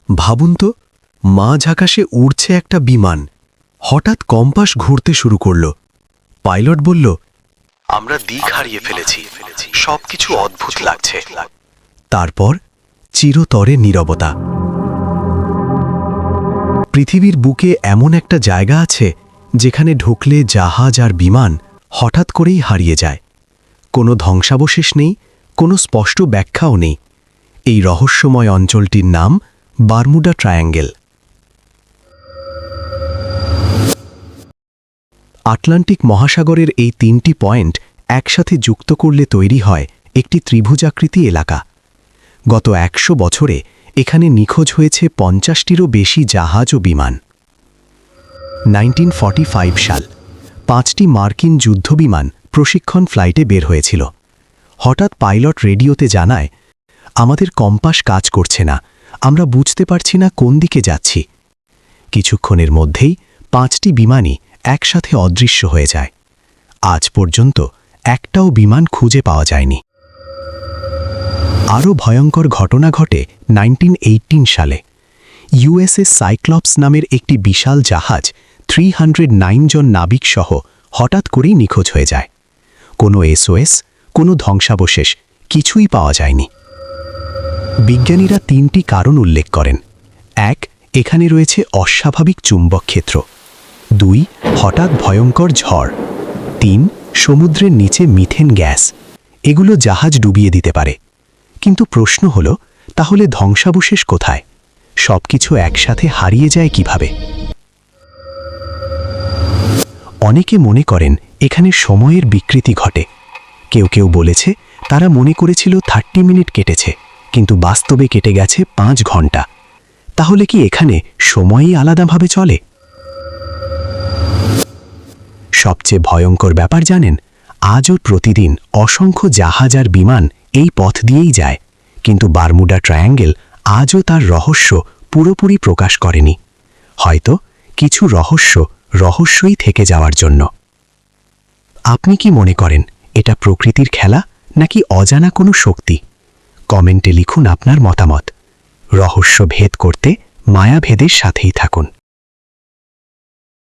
ভাবুন তো, মাঝ আকাশে উড়ছে একটা বিমান, হঠাৎ কম্পাস ঘুরতে শুরু করল। পাইলট বলল, আমরা দিক হারিয়ে ফেলেছি, সবকিছু অদ্ভুত লাগছে। তারপর চিরতরে নীরবতা। পৃথিবীর বুকে এমন একটা জায়গা আছে যেখানে ঢুকলে জাহাজ আর বিমান হঠাৎ করেই হারিয়ে যায়। কোনো ধ্বংসাবশেষ নেই, কোনো স্পষ্ট ব্যাখ্যাও নেই। এই রহস্যময় অঞ্চলটির নাম বারমুডা ট্রায়াঙ্গেল। আটলান্টিক মহাসাগরের এই 3টি পয়েন্ট একসাথে যুক্ত করলে তৈরি হয় একটি ত্রিভুজাকৃতি এলাকা। গত 100 বছরে এখানে নিখোঁজ হয়েছে 50টিরও বেশি জাহাজ ও বিমান। 1945 সাল 5টি মার্কিন যুদ্ধবিমান প্রশিক্ষণ ফ্লাইটে বের হয়েছিল। হঠাৎ পাইলট রেডিওতে জানায়, আমাদের কম্পাস কাজ করছে না, আমরা বুঝতে পারছি না কোন দিকে যাচ্ছি। কিছুক্ষণের মধ্যেই 5টি বিমানই একসাথে অদৃশ্য হয়ে যায়। আজ পর্যন্ত একটাও বিমান খুঁজে পাওয়া যায়নি। আরও ভয়ঙ্কর ঘটনা ঘটে 1918 সালে। ইউএসএস সাইক্লপস নামের একটি বিশাল জাহাজ 309 জন নাবিক সহ হঠাৎ করেই নিখোঁজ হয়ে যায়। কোনো এসওএস, কোনো ধ্বংসাবশেষ কিছুই পাওয়া যায়নি। বিজ্ঞানীরা 3টি কারণ উল্লেখ করেন। 1, এখানে রয়েছে অস্বাভাবিক চুম্বক ক্ষেত্র। 2, হঠাৎ ভয়ঙ্কর ঝড়। 3, সমুদ্রের নিচে মিথেন গ্যাস। এগুলো জাহাজ ডুবিয়ে দিতে পারে। কিন্তু প্রশ্ন হল, তাহলে ধ্বংসাবশেষ কোথায়? সবকিছু একসাথে হারিয়ে যায় কিভাবে? অনেকে মনে করেন এখানে সময়ের বিকৃতি ঘটে। কেউ কেউ বলেছে তারা মনে করেছিল 30 মিনিট কেটেছে, কিন্তু বাস্তবে কেটে গেছে 5 ঘন্টা। তাহলে কি এখানে সময়ই আলাদাভাবে চলে? সবচেয়ে ভয়ঙ্কর ব্যাপার জানেন, আজও প্রতিদিন অসংখ্য জাহাজ আর বিমান এই পথ দিয়েই যায়, কিন্তু বারমুডা ট্রায়াঙ্গেল আজও তার রহস্য পুরোপুরি প্রকাশ করেনি। হয়তো কিছু রহস্যই থেকে যাওয়ার জন্য। আপনি কি মনে করেন এটা প্রকৃতির খেলা নাকি অজানা কোনো শক্তি? কমেন্টে লিখুন আপনার মতামত। রহস্য ভেদ করতে মায়াভেদের সাথেই থাকুন।